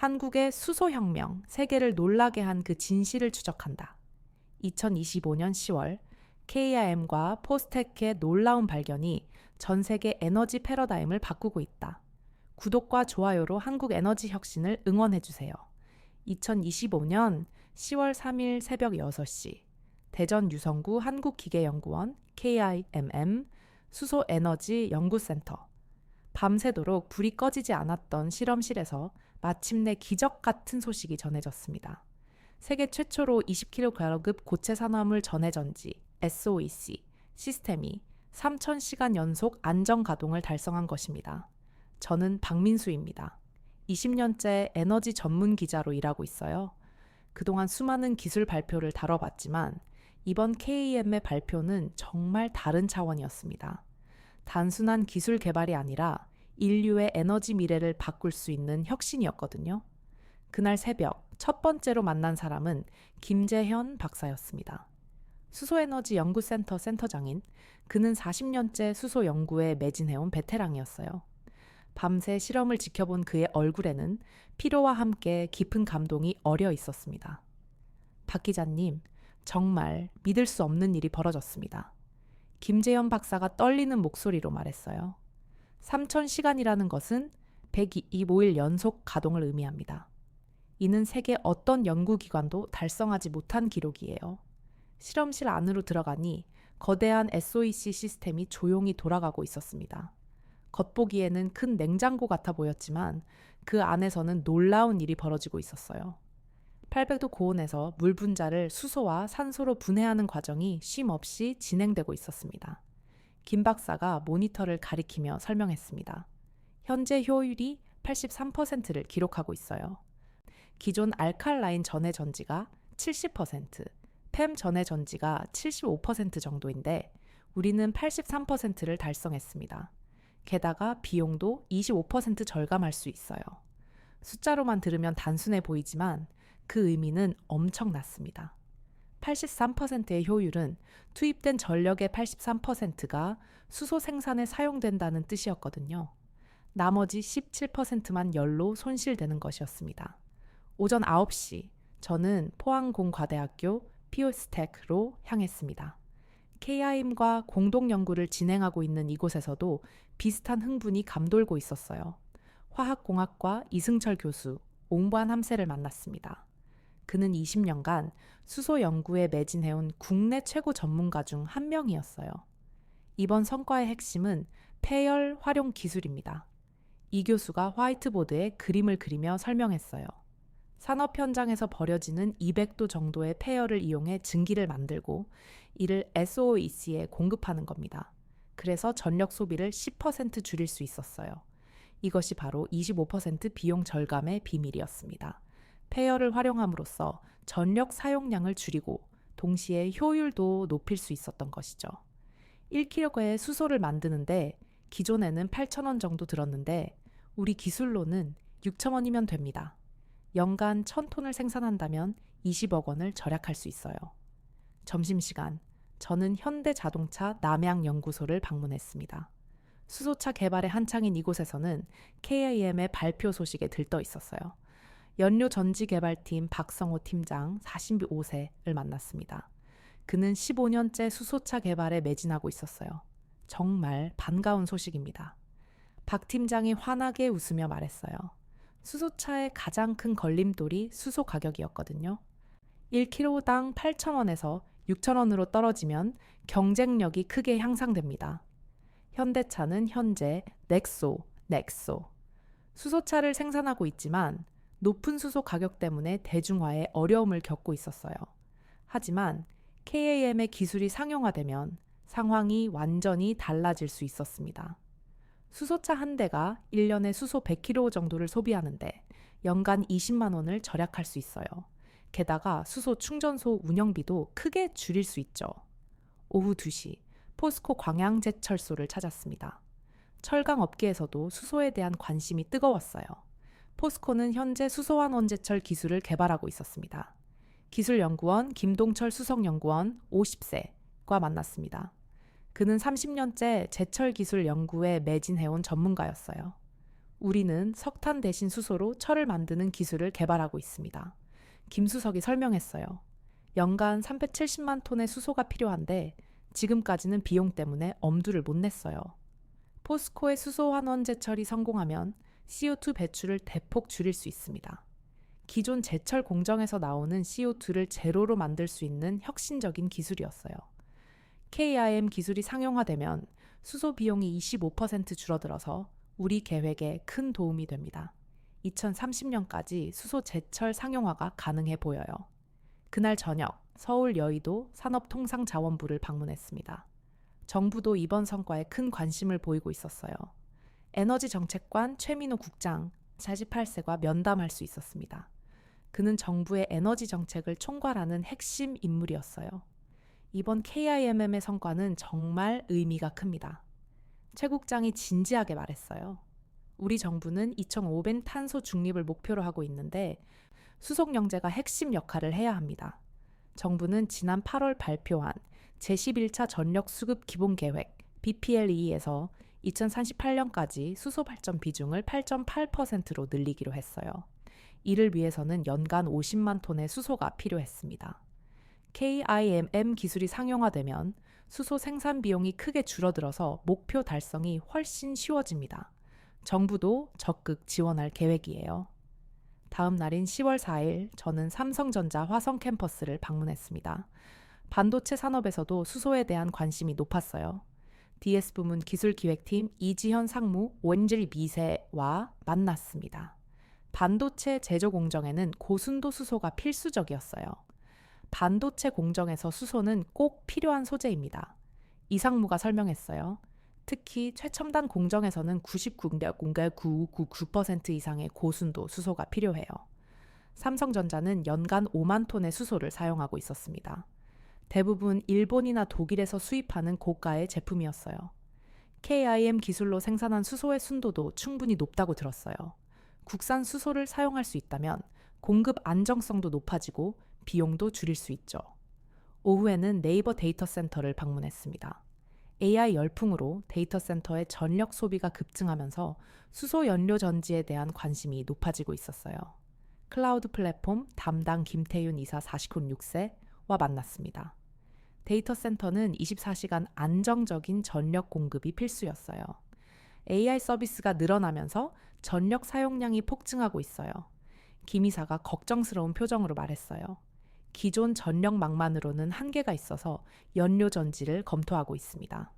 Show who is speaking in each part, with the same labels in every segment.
Speaker 1: 한국의 수소혁명, 세계를 놀라게 한 그 진실을 추적한다. 2025년 10월 KIM과 포스텍의 놀라운 발견이 전 세계 에너지 패러다임을 바꾸고 있다. 구독과 좋아요로 한국 에너지 혁신을 응원해주세요. 2025년 10월 3일 새벽 6시 대전 유성구 한국기계연구원 KIMM 수소에너지 연구센터. 밤새도록 불이 꺼지지 않았던 실험실에서 마침내 기적 같은 소식이 전해졌습니다. 세계 최초로 20kg급 고체 산화물 전해전지 SOEC 시스템이 3,000시간 연속 안정 가동을 달성한 것입니다. 저는 박민수입니다. 20년째 에너지 전문 기자로 일하고 있어요. 그동안 수많은 기술 발표를 다뤄봤지만 이번 KEM의 발표는 정말 다른 차원이었습니다. 단순한 기술 개발이 아니라 인류의 에너지 미래를 바꿀 수 있는 혁신이었거든요. 그날 새벽 첫 번째로 만난 사람은 김재현 박사였습니다. 수소에너지 연구센터 센터장인 그는 40년째 수소 연구에 매진해온 베테랑이었어요. 밤새 실험을 지켜본 그의 얼굴에는 피로와 함께 깊은 감동이 어려 있었습니다. 박 기자님, 정말 믿을 수 없는 일이 벌어졌습니다. 김재현 박사가 떨리는 목소리로 말했어요. 3,000시간이라는 것은 125일 연속 가동을 의미합니다. 이는 세계 어떤 연구기관도 달성하지 못한 기록이에요. 실험실 안으로 들어가니 거대한 SOEC 시스템이 조용히 돌아가고 있었습니다. 겉보기에는 큰 냉장고 같아 보였지만 그 안에서는 놀라운 일이 벌어지고 있었어요. 800도 고온에서 물 분자를 수소와 산소로 분해하는 과정이 쉼 없이 진행되고 있었습니다. 김 박사가 모니터를 가리키며 설명했습니다. 현재 효율이 83%를 기록하고 있어요. 기존 알칼라인 전해 전지가 70%, 팸 전해 전지가 75% 정도인데 우리는 83%를 달성했습니다. 게다가 비용도 25% 절감할 수 있어요. 숫자로만 들으면 단순해 보이지만 그 의미는 엄청났습니다. 83%의 효율은 투입된 전력의 83%가 수소 생산에 사용된다는 뜻이었거든요. 나머지 17%만 열로 손실되는 것이었습니다. 오전 9시 저는 포항공과대학교 피오스텍으로 향했습니다. KIM과 공동 연구를 진행하고 있는 이곳에서도 비슷한 흥분이 감돌고 있었어요. 화학공학과 이승철 교수, 옹반 함세를 만났습니다. 그는 20년간 수소 연구에 매진해온 국내 최고 전문가 중 한 명이었어요. 이번 성과의 핵심은 폐열 활용 기술입니다. 이 교수가 화이트보드에 그림을 그리며 설명했어요. 산업 현장에서 버려지는 200도 정도의 폐열을 이용해 증기를 만들고 이를 SOEC에 공급하는 겁니다. 그래서 전력 소비를 10% 줄일 수 있었어요. 이것이 바로 25% 비용 절감의 비밀이었습니다. 폐열을 활용함으로써 전력 사용량을 줄이고 동시에 효율도 높일 수 있었던 것이죠. 1kg의 수소를 만드는데 기존에는 8,000원 정도 들었는데 우리 기술로는 6,000원이면 됩니다. 연간 1,000톤을 생산한다면 20억 원을 절약할 수 있어요. 점심시간, 저는 현대자동차 남양연구소를 방문했습니다. 수소차 개발에 한창인 이곳에서는 KIM의 발표 소식에 들떠 있었어요. 연료 전지 개발팀 박성호 팀장 45세를 만났습니다. 그는 15년째 수소차 개발에 매진하고 있었어요. 정말 반가운 소식입니다. 박 팀장이 환하게 웃으며 말했어요. 수소차의 가장 큰 걸림돌이 수소 가격이었거든요. 1kg당 8,000원에서 6,000원으로 떨어지면 경쟁력이 크게 향상됩니다. 현대차는 현재 넥소, 수소차를 생산하고 있지만 높은 수소 가격 때문에 대중화에 어려움을 겪고 있었어요. 하지만 KAM의 기술이 상용화되면 상황이 완전히 달라질 수 있었습니다. 수소차 한 대가 1년에 수소 100kg 정도를 소비하는데 연간 20만 원을 절약할 수 있어요. 게다가 수소 충전소 운영비도 크게 줄일 수 있죠. 오후 2시 포스코 광양제철소를 찾았습니다. 철강 업계에서도 수소에 대한 관심이 뜨거웠어요. 포스코는 현재 수소환원제철 기술을 개발하고 있었습니다. 기술연구원 김동철 수석연구원 50세과 만났습니다. 그는 30년째 제철 기술 연구에 매진해온 전문가였어요. 우리는 석탄 대신 수소로 철을 만드는 기술을 개발하고 있습니다. 김수석이 설명했어요. 연간 370만 톤의 수소가 필요한데 지금까지는 비용 때문에 엄두를 못 냈어요. 포스코의 수소 환원 제철이 성공하면 CO2 배출을 대폭 줄일 수 있습니다. 기존 제철 공정에서 나오는 CO2를 제로로 만들 수 있는 혁신적인 기술이었어요. KIM 기술이 상용화되면 수소 비용이 25% 줄어들어서 우리 계획에 큰 도움이 됩니다. 2030년까지 수소 제철 상용화가 가능해 보여요. 그날 저녁 서울 여의도 산업통상자원부를 방문했습니다. 정부도 이번 성과에 큰 관심을 보이고 있었어요. 에너지정책관 최민호 국장 48세과 면담할 수 있었습니다. 그는 정부의 에너지 정책을 총괄하는 핵심 인물이었어요. 이번 KIMM의 성과는 정말 의미가 큽니다. 최 국장이 진지하게 말했어요. 우리 정부는 2050 탄소 중립을 목표로 하고 있는데 수송영재가 핵심 역할을 해야 합니다. 정부는 지난 8월 발표한 제11차 전력 수급 기본계획 BPLE에서 2038년까지 수소 발전 비중을 8.8%로 늘리기로 했어요. 이를 위해서는 연간 50만 톤의 수소가 필요했습니다. KIMM 기술이 상용화되면 수소 생산 비용이 크게 줄어들어서 목표 달성이 훨씬 쉬워집니다. 정부도 적극 지원할 계획이에요. 다음 날인 10월 4일 저는 삼성전자 화성 캠퍼스를 방문했습니다. 반도체 산업에서도 수소에 대한 관심이 높았어요. DS 부문 기술기획팀 이지현 상무 원질 미세와 만났습니다. 반도체 제조 공정에는 고순도 수소가 필수적이었어요. 반도체 공정에서 수소는 꼭 필요한 소재입니다. 이 상무가 설명했어요. 특히 최첨단 공정에서는 99.999% 이상의 고순도 수소가 필요해요. 삼성전자는 연간 5만 톤의 수소를 사용하고 있었습니다. 대부분 일본이나 독일에서 수입하는 고가의 제품이었어요. KIM 기술로 생산한 수소의 순도도 충분히 높다고 들었어요. 국산 수소를 사용할 수 있다면 공급 안정성도 높아지고 비용도 줄일 수 있죠. 오후에는 네이버 데이터 센터를 방문했습니다. AI 열풍으로 데이터 센터의 전력 소비가 급증하면서 수소 연료 전지에 대한 관심이 높아지고 있었어요. 클라우드 플랫폼 담당 김태윤 이사 46세와 만났습니다. 데이터 센터는 24시간 안정적인 전력 공급이 필수였어요. AI 서비스가 늘어나면서 전력 사용량이 폭증하고 있어요. 김 이사가 걱정스러운 표정으로 말했어요. 기존 전력망만으로는 한계가 있어서 연료 전지를 검토하고 있습니다.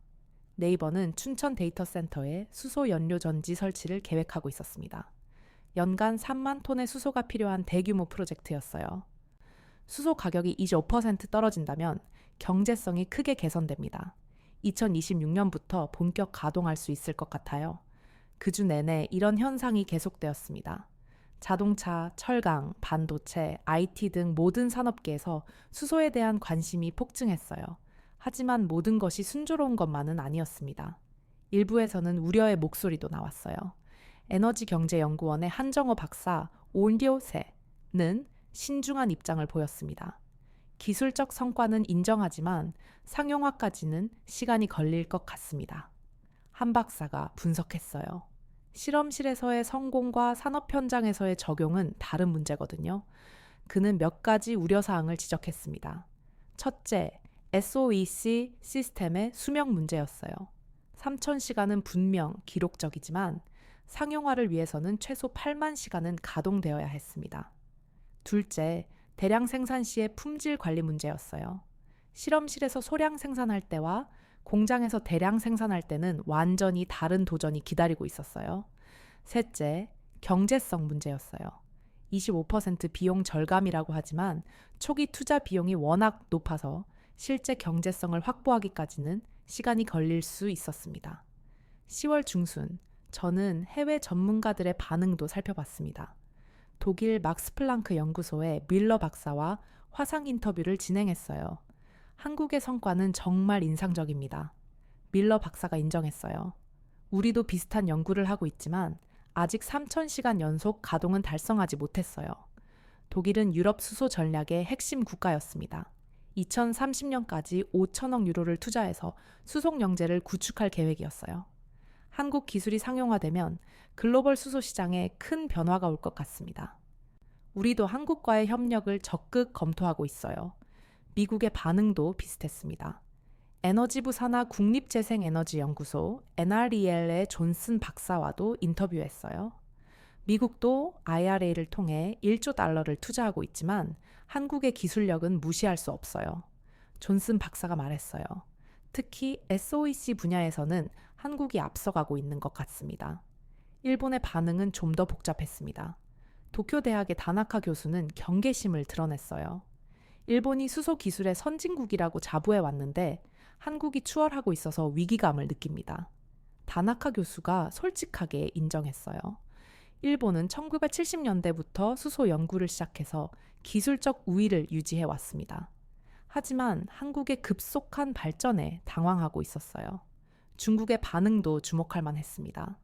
Speaker 1: 네이버는 춘천 데이터 센터에 수소 연료 전지 설치를 계획하고 있었습니다. 연간 3만 톤의 수소가 필요한 대규모 프로젝트였어요. 수소 가격이 25% 떨어진다면 경제성이 크게 개선됩니다. 2026년부터 본격 가동할 수 있을 것 같아요. 그주 내내 이런 현상이 계속되었습니다. 자동차, 철강, 반도체, IT 등 모든 산업계에서 수소에 대한 관심이 폭증했어요. 하지만 모든 것이 순조로운 것만은 아니었습니다. 일부에서는 우려의 목소리도 나왔어요. 에너지경제연구원의 한정호 박사 온디오세는 신중한 입장을 보였습니다. 기술적 성과는 인정하지만 상용화까지는 시간이 걸릴 것 같습니다. 한 박사가 분석했어요. 실험실에서의 성공과 산업 현장에서의 적용은 다른 문제거든요. 그는 몇 가지 우려사항을 지적했습니다. 첫째, SOEC 시스템의 수명 문제였어요. 3,000시간은 분명 기록적이지만 상용화를 위해서는 최소 8만 시간은 가동되어야 했습니다. 둘째, 대량 생산 시의 품질 관리 문제였어요. 실험실에서 소량 생산할 때와 공장에서 대량 생산할 때는 완전히 다른 도전이 기다리고 있었어요. 셋째, 경제성 문제였어요. 25% 비용 절감이라고 하지만 초기 투자 비용이 워낙 높아서 실제 경제성을 확보하기까지는 시간이 걸릴 수 있었습니다. 10월 중순, 저는 해외 전문가들의 반응도 살펴봤습니다. 독일 막스플랑크 연구소의 밀러 박사와 화상 인터뷰를 진행했어요. 한국의 성과는 정말 인상적입니다. 밀러 박사가 인정했어요. 우리도 비슷한 연구를 하고 있지만 아직 3,000시간 연속 가동은 달성하지 못했어요. 독일은 유럽 수소 전략의 핵심 국가였습니다. 2030년까지 5천억 유로를 투자해서 수송 영재를 구축할 계획이었어요. 한국 기술이 상용화되면 글로벌 수소 시장에 큰 변화가 올 것 같습니다. 우리도 한국과의 협력을 적극 검토하고 있어요. 미국의 반응도 비슷했습니다. 에너지부 산하 국립재생에너지연구소 NREL의 존슨 박사와도 인터뷰했어요. 미국도 IRA를 통해 1조 달러를 투자하고 있지만 한국의 기술력은 무시할 수 없어요. 존슨 박사가 말했어요. 특히 SOEC 분야에서는 한국이 앞서가고 있는 것 같습니다. 일본의 반응은 좀 더 복잡했습니다. 도쿄대학의 다나카 교수는 경계심을 드러냈어요. 일본이 수소 기술의 선진국이라고 자부해 왔는데 한국이 추월하고 있어서 위기감을 느낍니다. 다나카 교수가 솔직하게 인정했어요. 일본은 1970년대부터 수소 연구를 시작해서 기술적 우위를 유지해 왔습니다. 하지만 한국의 급속한 발전에 당황하고 있었어요. 중국의 반응도 주목할 만했습니다.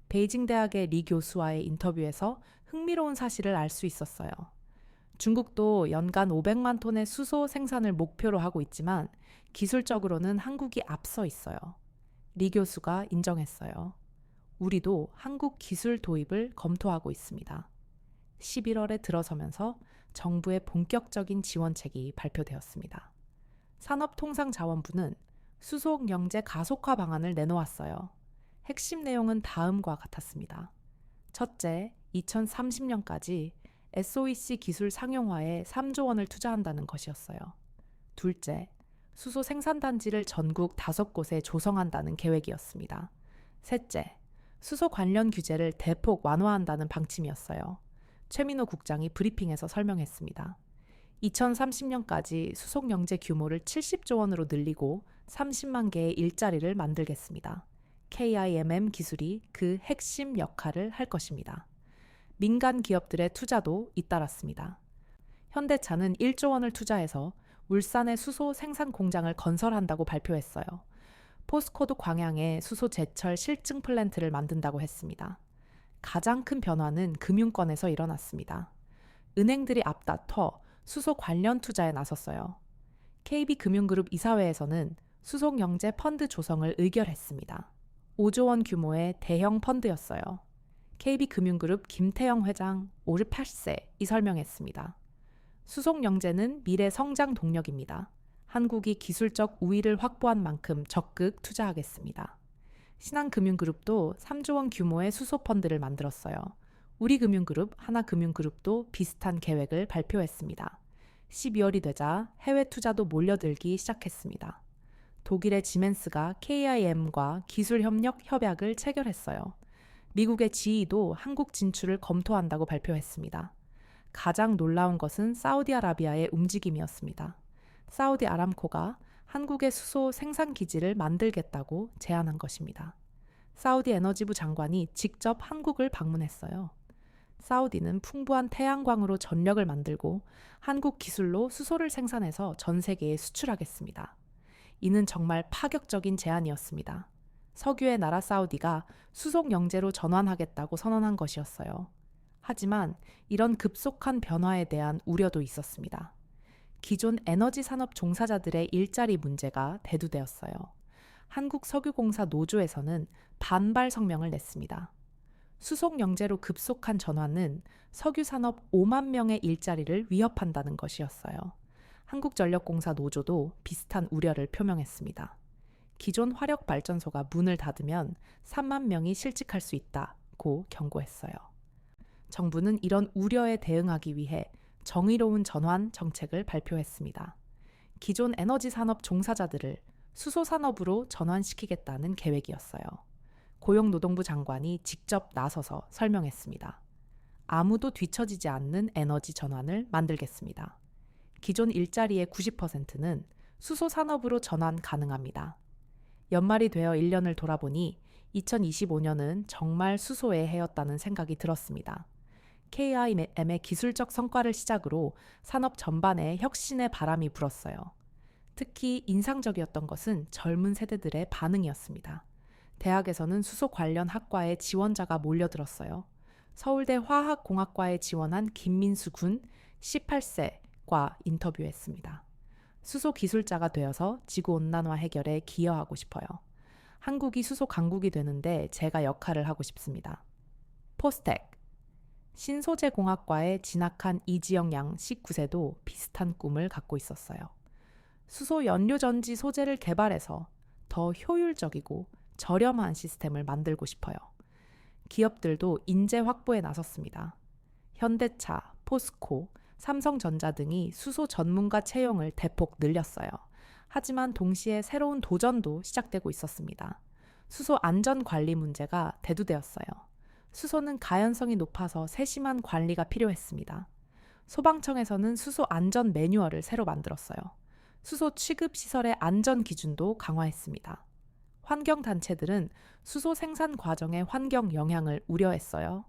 Speaker 1: 베이징 대학의 리 교수와의 인터뷰에서 흥미로운 사실을 알 수 있었어요. 중국도 연간 500만 톤의 수소 생산을 목표로 하고 있지만 기술적으로는 한국이 앞서 있어요. 리 교수가 인정했어요. 우리도 한국 기술 도입을 검토하고 있습니다. 11월에 들어서면서 정부의 본격적인 지원책이 발표되었습니다. 산업통상자원부는 수소경제 가속화 방안을 내놓았어요. 핵심 내용은 다음과 같았습니다. 첫째, 2030년까지 SOEC 기술 상용화에 3조 원을 투자한다는 것이었어요. 둘째, 수소 생산단지를 전국 5곳에 조성한다는 계획이었습니다. 셋째, 수소 관련 규제를 대폭 완화한다는 방침이었어요. 최민호 국장이 브리핑에서 설명했습니다. 2030년까지 수소경제 규모를 70조 원으로 늘리고 30만 개의 일자리를 만들겠습니다. KIMM 기술이 그 핵심 역할을 할 것입니다. 민간 기업들의 투자도 잇따랐습니다. 현대차는 1조 원을 투자해서 울산에 수소 생산 공장을 건설한다고 발표했어요. 포스코도 광양에 수소 제철 실증 플랜트를 만든다고 했습니다. 가장 큰 변화는 금융권에서 일어났습니다. 은행들이 앞다퉈 수소 관련 투자에 나섰어요. KB금융그룹 이사회에서는 수소경제 펀드 조성을 의결했습니다. 5조 원 규모의 대형 펀드였어요. KB금융그룹 김태영 회장 58세이 설명했습니다. 수소경제는 미래 성장 동력입니다. 한국이 기술적 우위를 확보한 만큼 적극 투자하겠습니다. 신한금융그룹도 3조 원 규모의 수소펀드를 만들었어요. 우리금융그룹, 하나금융그룹도 비슷한 계획을 발표했습니다. 12월이 되자 해외 투자도 몰려들기 시작했습니다. 독일의 지멘스가 KIM과 기술협력 협약을 체결했어요. 미국의 GE도 한국 진출을 검토한다고 발표했습니다. 가장 놀라운 것은 사우디아라비아의 움직임이었습니다. 사우디 아람코가 한국의 수소 생산 기지를 만들겠다고 제안한 것입니다. 사우디 에너지부 장관이 직접 한국을 방문했어요. 사우디는 풍부한 태양광으로 전력을 만들고 한국 기술로 수소를 생산해서 전 세계에 수출하겠습니다. 이는 정말 파격적인 제안이었습니다. 석유의 나라 사우디가 수소 경제로 전환하겠다고 선언한 것이었어요. 하지만 이런 급속한 변화에 대한 우려도 있었습니다. 기존 에너지 산업 종사자들의 일자리 문제가 대두되었어요. 한국석유공사 노조에서는 반발 성명을 냈습니다. 수소 경제로 급속한 전환은 석유 산업 5만 명의 일자리를 위협한다는 것이었어요. 한국전력공사 노조도 비슷한 우려를 표명했습니다. 기존 화력발전소가 문을 닫으면 3만 명이 실직할 수 있다고 경고했어요. 정부는 이런 우려에 대응하기 위해 정의로운 전환 정책을 발표했습니다. 기존 에너지 산업 종사자들을 수소 산업으로 전환시키겠다는 계획이었어요. 고용노동부 장관이 직접 나서서 설명했습니다. 아무도 뒤처지지 않는 에너지 전환을 만들겠습니다. 기존 일자리의 90%는 수소 산업으로 전환 가능합니다. 연말이 되어 1년을 돌아보니 2025년은 정말 수소의 해였다는 생각이 들었습니다. KIM의 기술적 성과를 시작으로 산업 전반에 혁신의 바람이 불었어요. 특히 인상적이었던 것은 젊은 세대들의 반응이었습니다. 대학에서는 수소 관련 학과에 지원자가 몰려들었어요. 서울대 화학공학과에 지원한 김민수 군 18세과 인터뷰했습니다. 수소 기술자가 되어서 지구온난화 해결에 기여하고 싶어요. 한국이 수소 강국이 되는데 제가 역할을 하고 싶습니다. 포스텍. 신소재공학과에 진학한 이지영 양 19세도 비슷한 꿈을 갖고 있었어요. 수소 연료 전지 소재를 개발해서 더 효율적이고 저렴한 시스템을 만들고 싶어요. 기업들도 인재 확보에 나섰습니다. 현대차, 포스코, 삼성전자 등이 수소 전문가 채용을 대폭 늘렸어요. 하지만 동시에 새로운 도전도 시작되고 있었습니다. 수소 안전 관리 문제가 대두되었어요. 수소는 가연성이 높아서 세심한 관리가 필요했습니다. 소방청에서는 수소 안전 매뉴얼을 새로 만들었어요. 수소 취급 시설의 안전 기준도 강화했습니다. 환경단체들은 수소 생산 과정의 환경 영향을 우려했어요.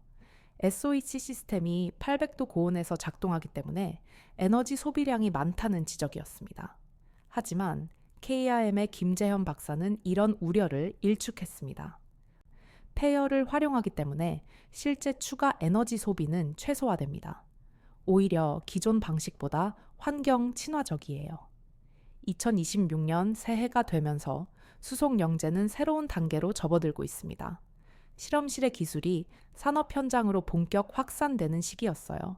Speaker 1: SOEC 시스템이 800도 고온에서 작동하기 때문에 에너지 소비량이 많다는 지적이었습니다. 하지만 KIM의 김재현 박사는 이런 우려를 일축했습니다. 폐열을 활용하기 때문에 실제 추가 에너지 소비는 최소화됩니다. 오히려 기존 방식보다 환경 친화적이에요. 2026년 새해가 되면서 수속 영재는 새로운 단계로 접어들고 있습니다. 실험실의 기술이 산업 현장으로 본격 확산되는 시기였어요.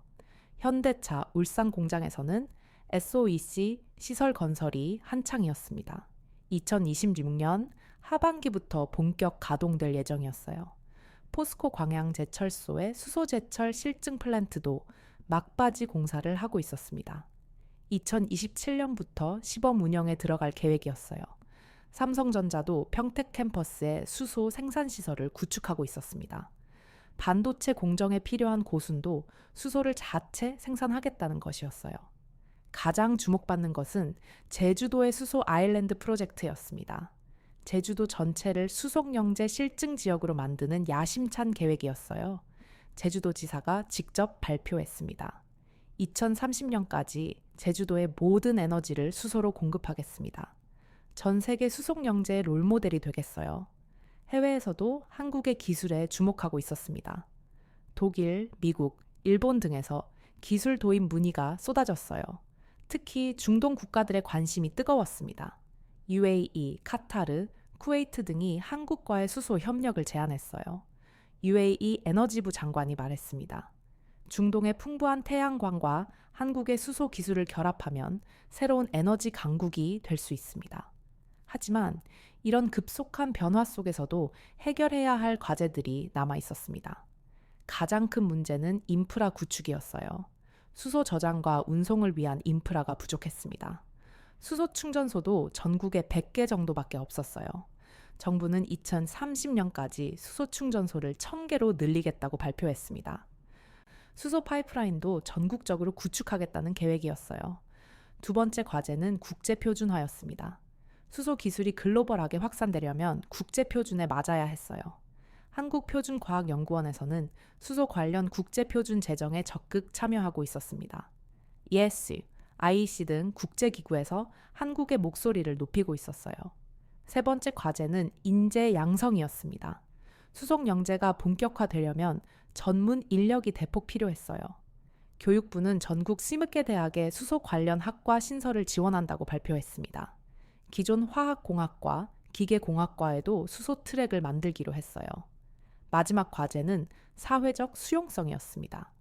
Speaker 1: 현대차 울산 공장에서는 SOEC 시설 건설이 한창이었습니다. 2026년 하반기부터 본격 가동될 예정이었어요. 포스코 광양제철소의 수소제철 실증 플랜트도 막바지 공사를 하고 있었습니다. 2027년부터 시범 운영에 들어갈 계획이었어요. 삼성전자도 평택 캠퍼스에 수소 생산 시설을 구축하고 있었습니다. 반도체 공정에 필요한 고순도 수소를 자체 생산하겠다는 것이었어요. 가장 주목받는 것은 제주도의 수소 아일랜드 프로젝트였습니다. 제주도 전체를 수속영재 실증 지역으로 만드는 야심찬 계획이었어요. 제주도지사가 직접 발표했습니다. 2030년까지 제주도의 모든 에너지를 수소로 공급하겠습니다. 전 세계 수속영재의 롤모델이 되겠어요. 해외에서도 한국의 기술에 주목하고 있었습니다. 독일, 미국, 일본 등에서 기술 도입 문의가 쏟아졌어요. 특히 중동 국가들의 관심이 뜨거웠습니다. UAE, 카타르, 쿠웨이트 등이 한국과의 수소 협력을 제안했어요. UAE 에너지부 장관이 말했습니다. 중동의 풍부한 태양광과 한국의 수소 기술을 결합하면 새로운 에너지 강국이 될 수 있습니다. 하지만 이런 급속한 변화 속에서도 해결해야 할 과제들이 남아 있었습니다. 가장 큰 문제는 인프라 구축이었어요. 수소 저장과 운송을 위한 인프라가 부족했습니다. 수소 충전소도 전국에 100개 정도밖에 없었어요. 정부는 2030년까지 수소 충전소를 1000개로 늘리겠다고 발표했습니다. 수소 파이프라인도 전국적으로 구축하겠다는 계획이었어요. 두 번째 과제는 국제표준화였습니다. 수소 기술이 글로벌하게 확산되려면 국제표준에 맞아야 했어요. 한국표준과학연구원에서는 수소 관련 국제표준 제정에 적극 참여하고 있었습니다. ES, IEC 등 국제기구에서 한국의 목소리를 높이고 있었어요. 세 번째 과제는 인재 양성이었습니다. 수속 영재가 본격화되려면 전문 인력이 대폭 필요했어요. 교육부는 전국 20개 대학에 수소 관련 학과 신설을 지원한다고 발표했습니다. 기존 화학공학과, 기계공학과에도 수소 트랙을 만들기로 했어요. 마지막 과제는 사회적 수용성이었습니다.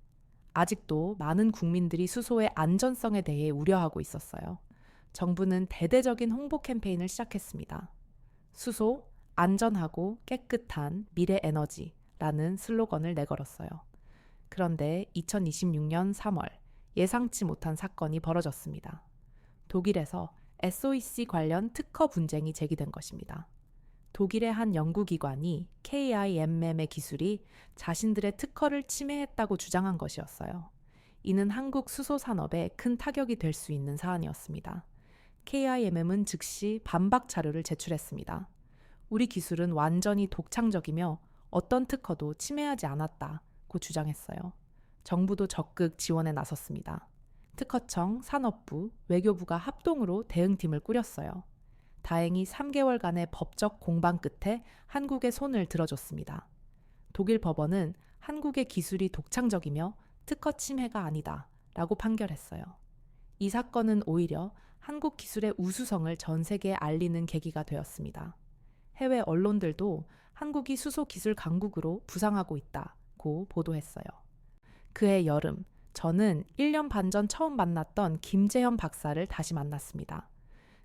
Speaker 1: 아직도 많은 국민들이 수소의 안전성에 대해 우려하고 있었어요. 정부는 대대적인 홍보 캠페인을 시작했습니다. 수소, 안전하고 깨끗한 미래 에너지라는 슬로건을 내걸었어요. 그런데 2026년 3월 예상치 못한 사건이 벌어졌습니다. 독일에서 SOEC 관련 특허 분쟁이 제기된 것입니다. 독일의 한 연구기관이 KIMM의 기술이 자신들의 특허를 침해했다고 주장한 것이었어요. 이는 한국 수소 산업에 큰 타격이 될 수 있는 사안이었습니다. KIMM은 즉시 반박 자료를 제출했습니다. 우리 기술은 완전히 독창적이며 어떤 특허도 침해하지 않았다고 주장했어요. 정부도 적극 지원에 나섰습니다. 특허청, 산업부, 외교부가 합동으로 대응팀을 꾸렸어요. 다행히 3개월간의 법적 공방 끝에 한국의 손을 들어줬습니다. 독일 법원은 한국의 기술이 독창적이며 특허 침해가 아니다 라고 판결했어요. 이 사건은 오히려 한국 기술의 우수성을 전 세계에 알리는 계기가 되었습니다. 해외 언론들도 한국이 수소 기술 강국으로 부상하고 있다고 보도했어요. 그해 여름, 저는 1년 반 전 처음 만났던 김재현 박사를 다시 만났습니다.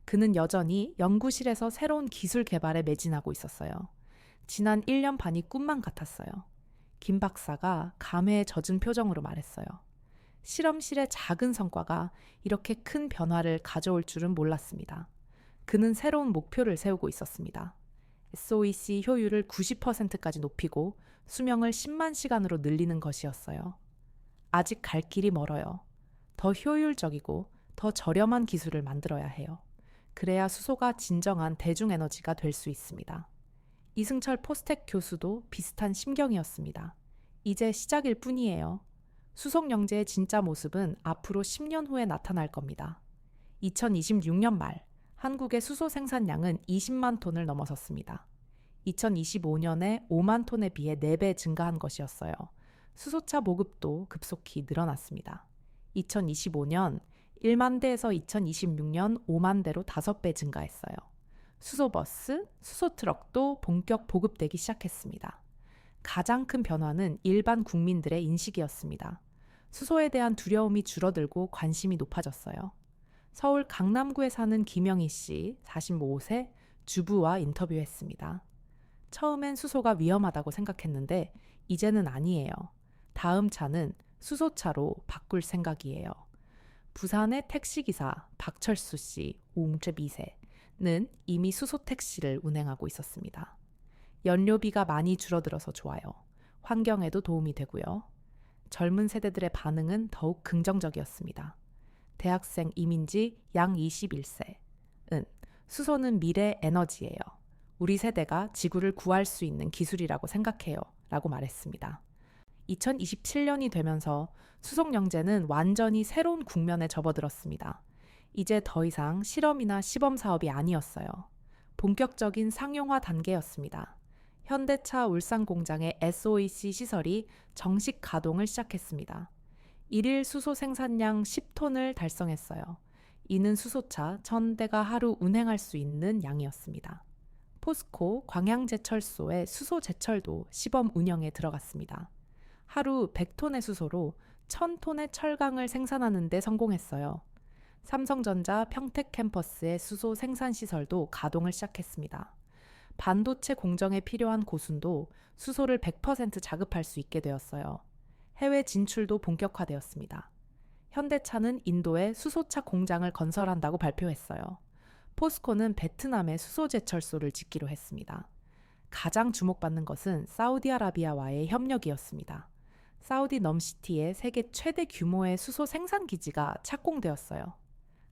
Speaker 1: 그는 여전히 연구실에서 새로운 기술 개발에 매진하고 있었어요. 지난 1년 반이 꿈만 같았어요. 김 박사가 감회에 젖은 표정으로 말했어요. 실험실의 작은 성과가 이렇게 큰 변화를 가져올 줄은 몰랐습니다. 그는 새로운 목표를 세우고 있었습니다. SOEC 효율을 90%까지 높이고 수명을 10만 시간으로 늘리는 것이었어요. 아직 갈 길이 멀어요. 더 효율적이고 더 저렴한 기술을 만들어야 해요. 그래야 수소가 진정한 대중에너지가 될 수 있습니다. 이승철 포스텍 교수도 비슷한 심경이었습니다. 이제 시작일 뿐이에요. 수송영재의 진짜 모습은 앞으로 10년 후에 나타날 겁니다. 2026년 말, 한국의 수소 생산량은 20만 톤을 넘어섰습니다. 2025년에 5만 톤에 비해 4배 증가한 것이었어요. 수소차 보급도 급속히 늘어났습니다. 2025년 1만 대에서 2026년 5만 대로 5배 증가했어요. 수소버스, 수소트럭도 본격 보급되기 시작했습니다. 가장 큰 변화는 일반 국민들의 인식이었습니다. 수소에 대한 두려움이 줄어들고 관심이 높아졌어요. 서울 강남구에 사는 김영희 씨, 45세, 주부와 인터뷰했습니다. 처음엔 수소가 위험하다고 생각했는데 이제는 아니에요. 다음 차는 수소차로 바꿀 생각이에요. 부산의 택시기사 박철수 씨, 52세는 이미 수소 택시를 운행하고 있었습니다. 연료비가 많이 줄어들어서 좋아요. 환경에도 도움이 되고요. 젊은 세대들의 반응은 더욱 긍정적이었습니다. 대학생 이민지 양 21세는 수소는 미래 에너지예요. 우리 세대가 지구를 구할 수 있는 기술이라고 생각해요. 라고 말했습니다. 2027년이 되면서 수송영재는 완전히 새로운 국면에 접어들었습니다. 이제 더 이상 실험이나 시범 사업이 아니었어요. 본격적인 상용화 단계였습니다. 현대차 울산 공장의 SOEC 시설이 정식 가동을 시작했습니다. 1일 수소 생산량 10톤을 달성했어요. 이는 수소차 1000대가 하루 운행할 수 있는 양이었습니다. 포스코 광양제철소의 수소 제철도 시범 운영에 들어갔습니다. 하루 100톤의 수소로 1000톤의 철강을 생산하는 데 성공했어요. 삼성전자 평택 캠퍼스의 수소 생산 시설도 가동을 시작했습니다. 반도체 공정에 필요한 고순도 수소를 100% 자급할 수 있게 되었어요. 해외 진출도 본격화되었습니다. 현대차는 인도에 수소차 공장을 건설한다고 발표했어요. 포스코는 베트남에 수소 제철소를 짓기로 했습니다. 가장 주목받는 것은 사우디아라비아와의 협력이었습니다. 사우디 넘시티에 세계 최대 규모의 수소 생산 기지가 착공되었어요.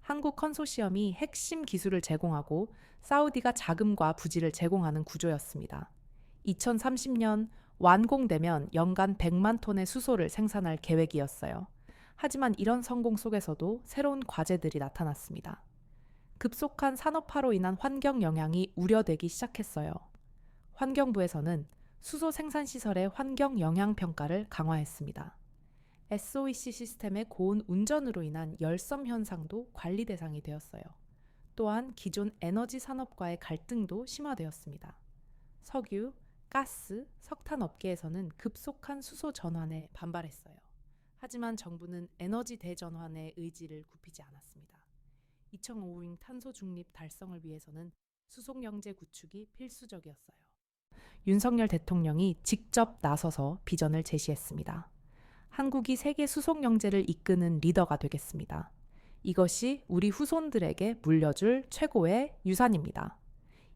Speaker 1: 한국 컨소시엄이 핵심 기술을 제공하고 사우디가 자금과 부지를 제공하는 구조였습니다. 2030년 완공되면 연간 100만 톤의 수소를 생산할 계획이었어요. 하지만 이런 성공 속에서도 새로운 과제들이 나타났습니다. 급속한 산업화로 인한 환경 영향이 우려되기 시작했어요. 환경부에서는 수소 생산 시설의 환경 영향 평가를 강화했습니다. SOEC 시스템의 고온 운전으로 인한 열섬 현상도 관리 대상이 되었어요. 또한 기존 에너지 산업과의 갈등도 심화되었습니다. 석유, 가스, 석탄 업계에서는 급속한 수소 전환에 반발했어요. 하지만 정부는 에너지 대전환의 의지를 굽히지 않았습니다. 2050 탄소 중립 달성을 위해서는 수송영재 구축이 필수적이었어요. 윤석열 대통령이 직접 나서서 비전을 제시했습니다. 한국이 세계 수송영재를 이끄는 리더가 되겠습니다. 이것이 우리 후손들에게 물려줄 최고의 유산입니다.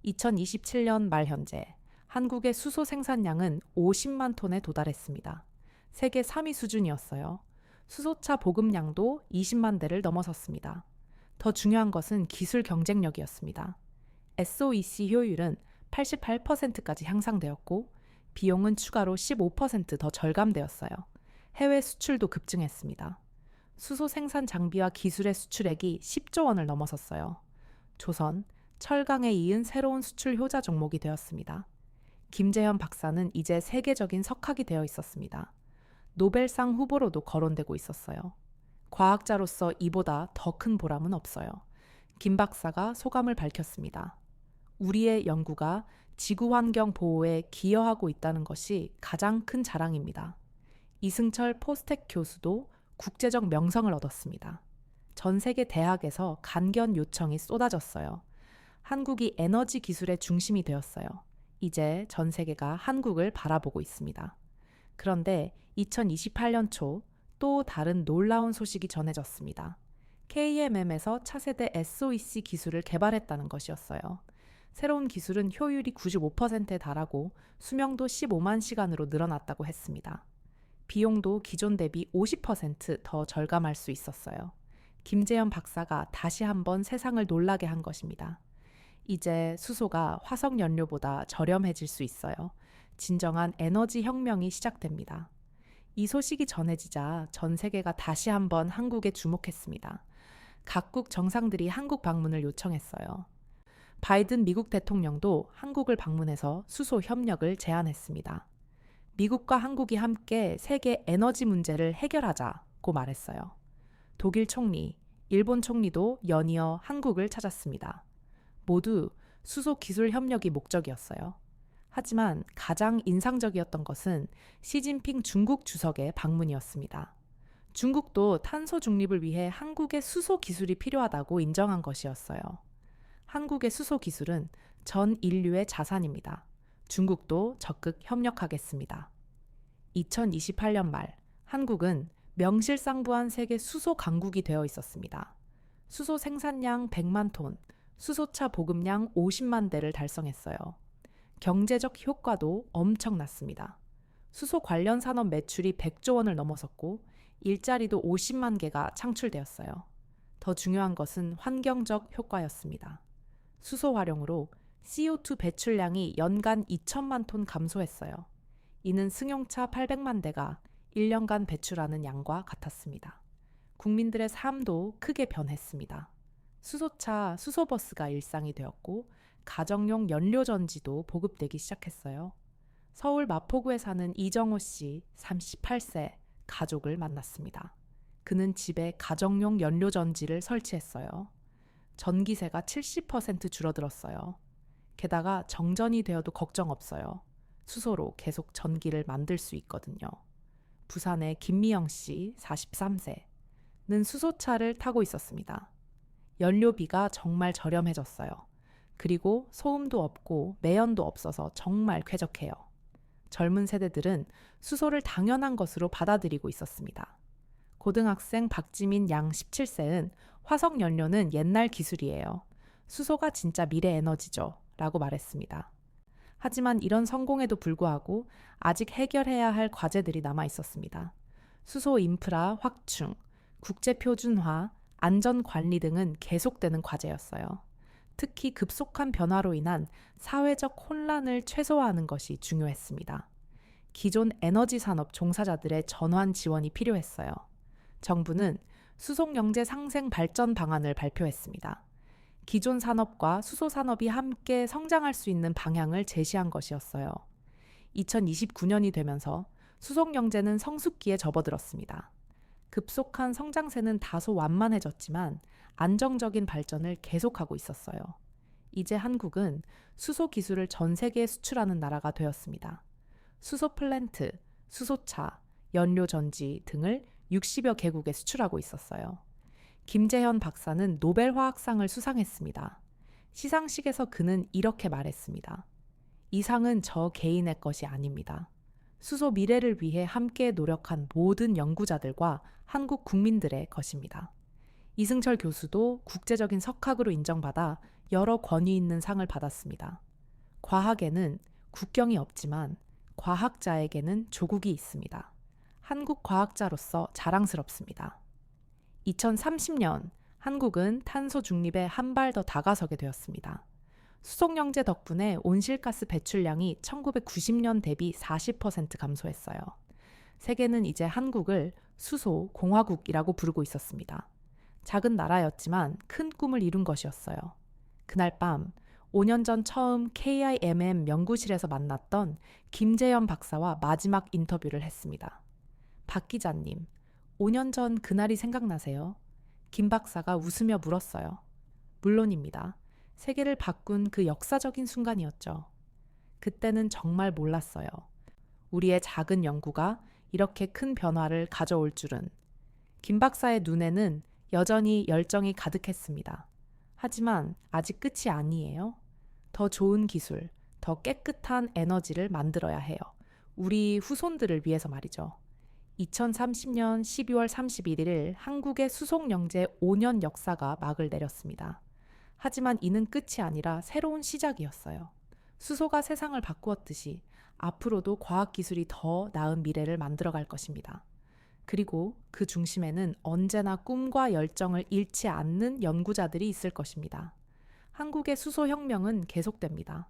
Speaker 1: 2027년 말 현재 한국의 수소 생산량은 50만 톤에 도달했습니다. 세계 3위 수준이었어요. 수소차 보급량도 20만 대를 넘어섰습니다. 더 중요한 것은 기술 경쟁력이었습니다. SOEC 효율은 88%까지 향상되었고 비용은 추가로 15% 더 절감되었어요. 해외 수출도 급증했습니다. 수소 생산 장비와 기술의 수출액이 10조 원을 넘어섰어요. 조선, 철강에 이은 새로운 수출 효자 종목이 되었습니다. 김재현 박사는 이제 세계적인 석학이 되어 있었습니다. 노벨상 후보로도 거론되고 있었어요. 과학자로서 이보다 더 큰 보람은 없어요. 김 박사가 소감을 밝혔습니다. 우리의 연구가 지구 환경 보호에 기여하고 있다는 것이 가장 큰 자랑입니다. 이승철 포스텍 교수도 국제적 명성을 얻었습니다. 전 세계 대학에서 간견 요청이 쏟아졌어요. 한국이 에너지 기술의 중심이 되었어요. 이제 전 세계가 한국을 바라보고 있습니다. 그런데 2028년 초 또 다른 놀라운 소식이 전해졌습니다. KMM에서 차세대 SOEC 기술을 개발했다는 것이었어요. 새로운 기술은 효율이 95%에 달하고 수명도 15만 시간으로 늘어났다고 했습니다. 비용도 기존 대비 50%더 절감할 수 있었어요. 김재현 박사가 다시 한번 세상을 놀라게 한 것입니다. 이제 수소가 화석 연료보다 저렴해질 수 있어요. 진정한 에너지 혁명이 시작됩니다. 이 소식이 전해지자 전 세계가 다시 한번 한국에 주목했습니다. 각국 정상들이 한국 방문을 요청했어요. 바이든 미국 대통령도 한국을 방문해서 수소 협력을 제안했습니다. 미국과 한국이 함께 세계 에너지 문제를 해결하자고 말했어요. 독일 총리, 일본 총리도 연이어 한국을 찾았습니다. 모두 수소 기술 협력이 목적이었어요. 하지만 가장 인상적이었던 것은 시진핑 중국 주석의 방문이었습니다. 중국도 탄소 중립을 위해 한국의 수소 기술이 필요하다고 인정한 것이었어요. 한국의 수소 기술은 전 인류의 자산입니다. 중국도 적극 협력하겠습니다. 2028년 말, 한국은 명실상부한 세계 수소 강국이 되어 있었습니다. 수소 생산량 100만 톤, 수소차 보급량 50만 대를 달성했어요. 경제적 효과도 엄청났습니다. 수소 관련 산업 매출이 100조 원을 넘어섰고 일자리도 50만 개가 창출되었어요. 더 중요한 것은 환경적 효과였습니다. 수소 활용으로 CO2 배출량이 연간 2천만 톤 감소했어요. 이는 승용차 800만 대가 1년간 배출하는 양과 같았습니다. 국민들의 삶도 크게 변했습니다. 수소차, 수소버스가 일상이 되었고 가정용 연료전지도 보급되기 시작했어요. 서울 마포구에 사는 이정호 씨 38세 가족을 만났습니다. 그는 집에 가정용 연료전지를 설치했어요. 전기세가 70% 줄어들었어요. 게다가 정전이 되어도 걱정 없어요. 수소로 계속 전기를 만들 수 있거든요. 부산의 김미영 씨 43세는 수소차를 타고 있었습니다. 연료비가 정말 저렴해졌어요. 그리고 소음도 없고 매연도 없어서 정말 쾌적해요. 젊은 세대들은 수소를 당연한 것으로 받아들이고 있었습니다. 고등학생 박지민 양 17세는 화석 연료는 옛날 기술이에요. 수소가 진짜 미래 에너지죠. 라고 말했습니다. 하지만 이런 성공에도 불구하고 아직 해결해야 할 과제들이 남아 있었습니다. 수소 인프라 확충, 국제 표준화, 안전 관리 등은 계속되는 과제였어요. 특히 급속한 변화로 인한 사회적 혼란을 최소화하는 것이 중요했습니다. 기존 에너지 산업 종사자들의 전환 지원이 필요했어요. 정부는 수송영재 상생 발전 방안을 발표했습니다. 기존 산업과 수소 산업이 함께 성장할 수 있는 방향을 제시한 것이었어요. 2029년이 되면서 수송영재는 성숙기에 접어들었습니다. 급속한 성장세는 다소 완만해졌지만 안정적인 발전을 계속하고 있었어요. 이제 한국은 수소 기술을 전 세계에 수출하는 나라가 되었습니다. 수소 플랜트, 수소차, 연료전지 등을 60여 개국에 수출하고 있었어요. 김재현 박사는 노벨 화학상을 수상했습니다. 시상식에서 그는 이렇게 말했습니다. 이 상은 저 개인의 것이 아닙니다. 수소 미래를 위해 함께 노력한 모든 연구자들과 한국 국민들의 것입니다. 이승철 교수도 국제적인 석학으로 인정받아 여러 권위 있는 상을 받았습니다. 과학에는 국경이 없지만 과학자에게는 조국이 있습니다. 한국 과학자로서 자랑스럽습니다. 2030년 한국은 탄소 중립에 한 발 더 다가서게 되었습니다. 수송영재 덕분에 온실가스 배출량이 1990년 대비 40% 감소했어요. 세계는 이제 한국을 수소 공화국이라고 부르고 있었습니다. 작은 나라였지만 큰 꿈을 이룬 것이었어요. 그날 밤 5년 전 처음 KIMM 연구실에서 만났던 김재현 박사와 마지막 인터뷰를 했습니다. 박 기자님, 5년 전 그날이 생각나세요? 김 박사가 웃으며 물었어요. 물론입니다. 세계를 바꾼 그 역사적인 순간이었죠. 그때는 정말 몰랐어요. 우리의 작은 연구가 이렇게 큰 변화를 가져올 줄은. 김 박사의 눈에는 여전히 열정이 가득했습니다. 하지만 아직 끝이 아니에요. 더 좋은 기술, 더 깨끗한 에너지를 만들어야 해요. 우리 후손들을 위해서 말이죠. 2030년 12월 31일 한국의 수송영재 5년 역사가 막을 내렸습니다. 하지만 이는 끝이 아니라 새로운 시작이었어요. 수소가 세상을 바꾸었듯이 앞으로도 과학기술이 더 나은 미래를 만들어갈 것입니다. 그리고 그 중심에는 언제나 꿈과 열정을 잃지 않는 연구자들이 있을 것입니다. 한국의 수소혁명은 계속됩니다.